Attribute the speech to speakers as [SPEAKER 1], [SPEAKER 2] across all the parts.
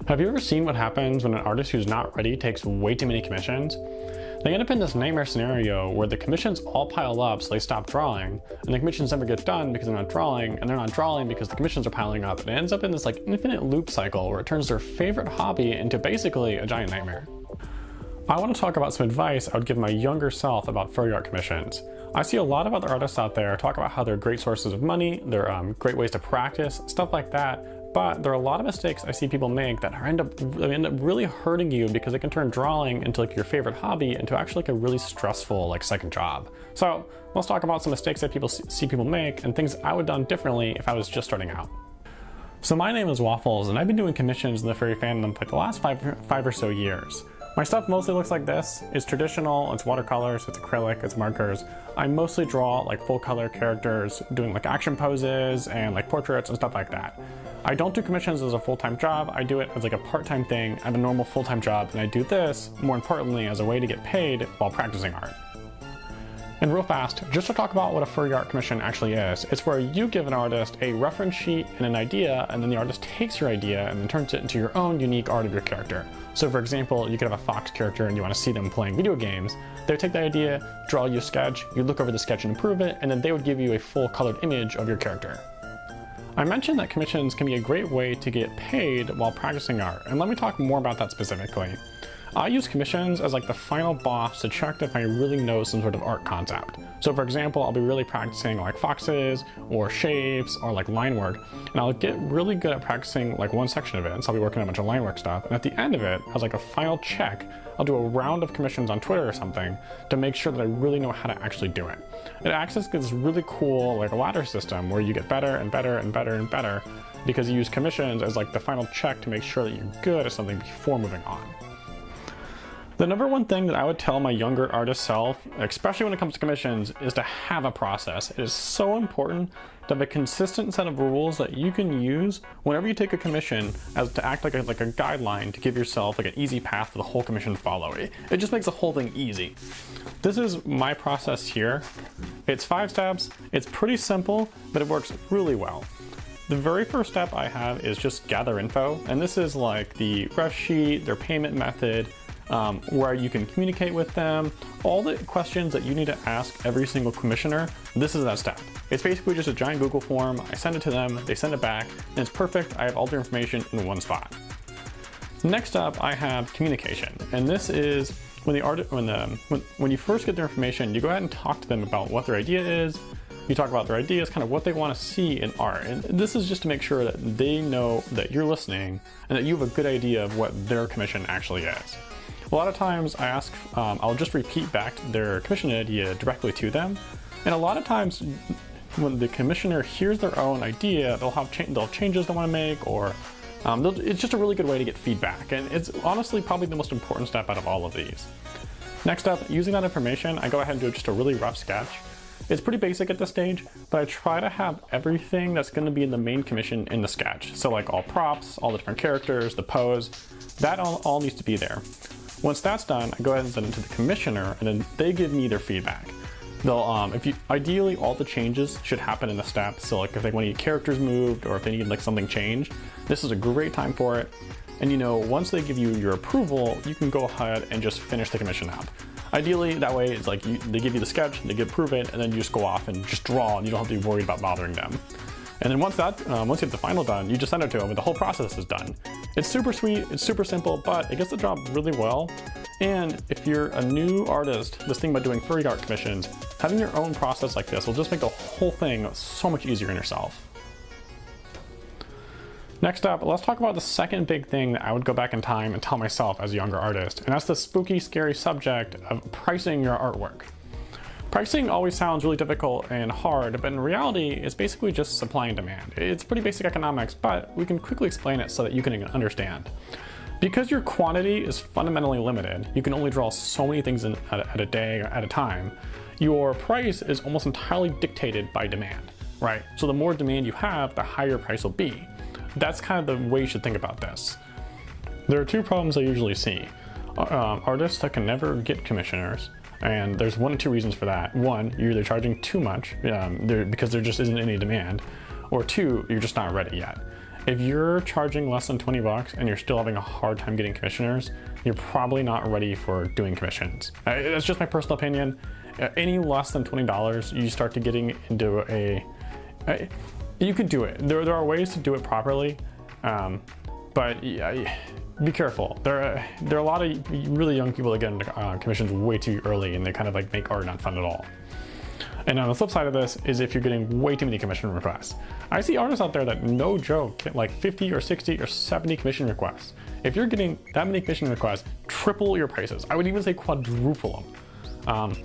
[SPEAKER 1] Have you ever seen what happens when an artist who's not ready takes way too many commissions? They end up in this nightmare scenario where the commissions all pile up so they stop drawing, and the commissions never get done because they're not drawing, and they're not drawing because the commissions are piling up, and it ends up in this like infinite loop cycle where it turns their favorite hobby into basically a giant nightmare. I want to talk about some advice I would give my younger self about furry art commissions. I see a lot of other artists out there talk about how they're great sources of money, they're great ways to practice, stuff like that, but there are a lot of mistakes I see people make that end up really hurting you because it can turn drawing into like your favorite hobby into actually like a really stressful like second job. So let's talk about some mistakes that people see people make and things I would have done differently if I was just starting out. So my name is Waffles and I've been doing commissions in the furry fandom for the last five or so years. My stuff mostly looks like this. It's traditional, it's watercolors, it's acrylic, it's markers. I mostly draw like full color characters doing like action poses and like portraits and stuff like that. I don't do commissions as a full-time job, I do it as like a part-time thing. I have a normal full-time job and I do this, more importantly, as a way to get paid while practicing art. And real fast, just to talk about what a furry art commission actually is, it's where you give an artist a reference sheet and an idea, and then the artist takes your idea and then turns it into your own unique art of your character. So for example, you could have a fox character and you want to see them playing video games. They would take the idea, draw you a sketch, you look over the sketch and improve it, and then they would give you a full colored image of your character. I mentioned that commissions can be a great way to get paid while practicing art, and let me talk more about that specifically. I use commissions as like the final boss to check if I really know some sort of art concept. So for example, I'll be really practicing like foxes or shapes or like line work, and I'll get really good at practicing like one section of it. So I'll be working on a bunch of line work stuff, and at the end of it, as like a final check, I'll do a round of commissions on Twitter or something to make sure that I really know how to actually do it. It acts as this really cool like a ladder system where you get better and better and better and better because you use commissions as like the final check to make sure that you're good at something before moving on. The number one thing that I would tell my younger artist self, especially when it comes to commissions, is to have a process. It is so important to have a consistent set of rules that you can use whenever you take a commission as to act like a guideline to give yourself like an easy path for the whole commission to follow. It just makes the whole thing easy. This is my process here. It's 5 steps. It's pretty simple, but it works really well. The very first step I have is just gather info, and this is like the ref sheet, their payment method, where you can communicate with them, all the questions that you need to ask every single commissioner. This is that step. It's basically just a giant Google form. I send it to them, they send it back, and it's perfect. I have all their information in one spot. Next up, I have communication, and this is when when you first get their information, you go ahead and talk to them about what their idea is. You talk about their ideas, kind of what they want to see in art, and this is just to make sure that they know that you're listening and that you have a good idea of what their commission actually is. A lot of times I ask, I'll just repeat back their commission idea directly to them. And a lot of times when the commissioner hears their own idea, they'll have changes they want to make, or it's just a really good way to get feedback. And it's honestly probably the most important step out of all of these. Next up, using that information, I go ahead and do just a really rough sketch. It's pretty basic at this stage, but I try to have everything that's going to be in the main commission in the sketch. So like all props, all the different characters, the pose, that all needs to be there. Once that's done, I go ahead and send it to the commissioner, and then they give me their feedback. They'll, ideally all the changes should happen in the step. So like if they want to get characters moved or if they need like something changed, this is a great time for it. And you know, once they give you your approval, you can go ahead and just finish the commission up. Ideally, that way it's like they give you the sketch, they approve it, and then you just go off and just draw, and you don't have to be worried about bothering them. And then once you have the final done, you just send it to them and the whole process is done. It's super sweet, it's super simple, but it gets the job really well. And if you're a new artist that's thinking about doing furry art commissions, having your own process like this will just make the whole thing so much easier on yourself. Next up, let's talk about the second big thing that I would go back in time and tell myself as a younger artist, and that's the spooky, scary subject of pricing your artwork. Pricing always sounds really difficult and hard, but in reality, it's basically just supply and demand. It's pretty basic economics, but we can quickly explain it so that you can understand. Because your quantity is fundamentally limited, you can only draw so many things at a day or at a time, your price is almost entirely dictated by demand, right? So the more demand you have, the higher your price will be. That's kind of the way you should think about this. There are 2 problems I usually see. Artists that can never get commissioners, and there's 1 of 2 reasons for that. 1, you're either charging too much because there just isn't any demand, or 2, you're just not ready yet. If you're charging less than 20 bucks and you're still having a hard time getting commissioners, you're probably not ready for doing commissions. That's just my personal opinion. Any less than $20, you start to getting into you could do it. There are ways to do it properly, but be careful. There are a lot of really young people that get into commissions way too early, and they kind of like make art not fun at all. And on the flip side of this is if you're getting way too many commission requests. I see artists out there that, no joke, get like 50 or 60 or 70 commission requests. If you're getting that many commission requests, triple your prices. I would even say quadruple them.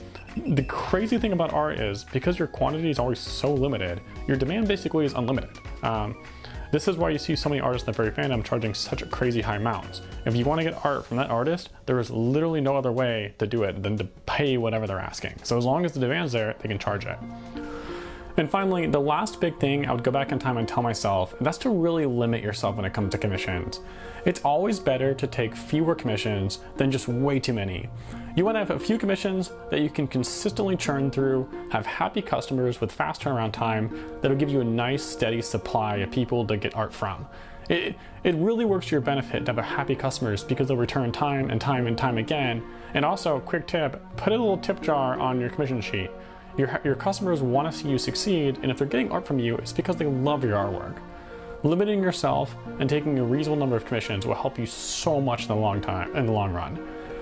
[SPEAKER 1] The crazy thing about art is because your quantity is always so limited, your demand basically is unlimited. This is why you see so many artists in the furry fandom charging such crazy high amounts. If you want to get art from that artist, there is literally no other way to do it than to pay whatever they're asking. So as long as the demand's there, they can charge it. And finally, the last big thing I would go back in time and tell myself, that's to really limit yourself when it comes to commissions. It's always better to take fewer commissions than just way too many. You want to have a few commissions that you can consistently churn through, have happy customers with fast turnaround time that'll give you a nice steady supply of people to get art from. It really works to your benefit to have happy customers because they'll return time and time and time again. And also, quick tip, put a little tip jar on your commission sheet. Your customers want to see you succeed, and if they're getting art from you, it's because they love your artwork. Limiting yourself and taking a reasonable number of commissions will help you so much in the long run.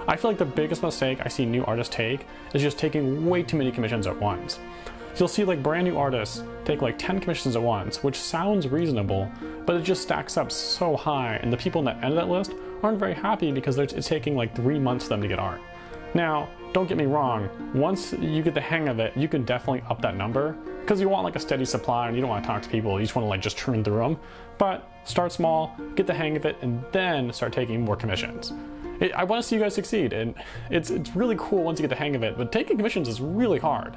[SPEAKER 1] I feel like the biggest mistake I see new artists take is just taking way too many commissions at once. You'll see like brand new artists take like 10 commissions at once, which sounds reasonable, but it just stacks up so high, and the people in the end of that list aren't very happy because it's taking like 3 months for them to get art. Now, don't get me wrong, once you get the hang of it, you can definitely up that number because you want like a steady supply and you don't want to talk to people, you just want to like just churn through them. But start small, get the hang of it, and then start taking more commissions. I want to see you guys succeed, and it's really cool once you get the hang of it, but taking commissions is really hard.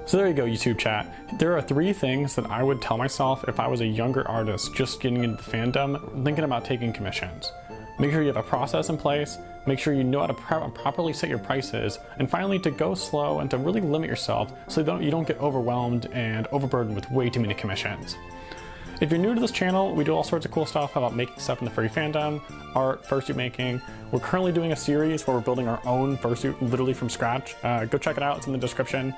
[SPEAKER 1] So there you go, YouTube chat. There are 3 things that I would tell myself if I was a younger artist just getting into the fandom, thinking about taking commissions. Make sure you have a process in place, make sure you know how to properly set your prices, and finally to go slow and to really limit yourself so you don't get overwhelmed and overburdened with way too many commissions. If you're new to this channel, we do all sorts of cool stuff about making stuff in the furry fandom, art, fursuit making. We're currently doing a series where we're building our own fursuit literally from scratch. Go check it out, it's in the description.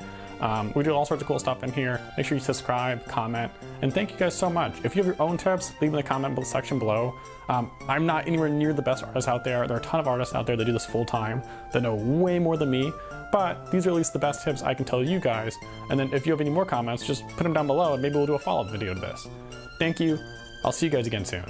[SPEAKER 1] We do all sorts of cool stuff in here. Make sure you subscribe, comment, and thank you guys so much. If you have your own tips, leave in the comment section below. I'm not anywhere near the best artist out there. There are a ton of artists out there that do this full time that know way more than me, but these are at least the best tips I can tell you guys. And then if you have any more comments, just put them down below and maybe we'll do a follow-up video to this. Thank you. I'll see you guys again soon.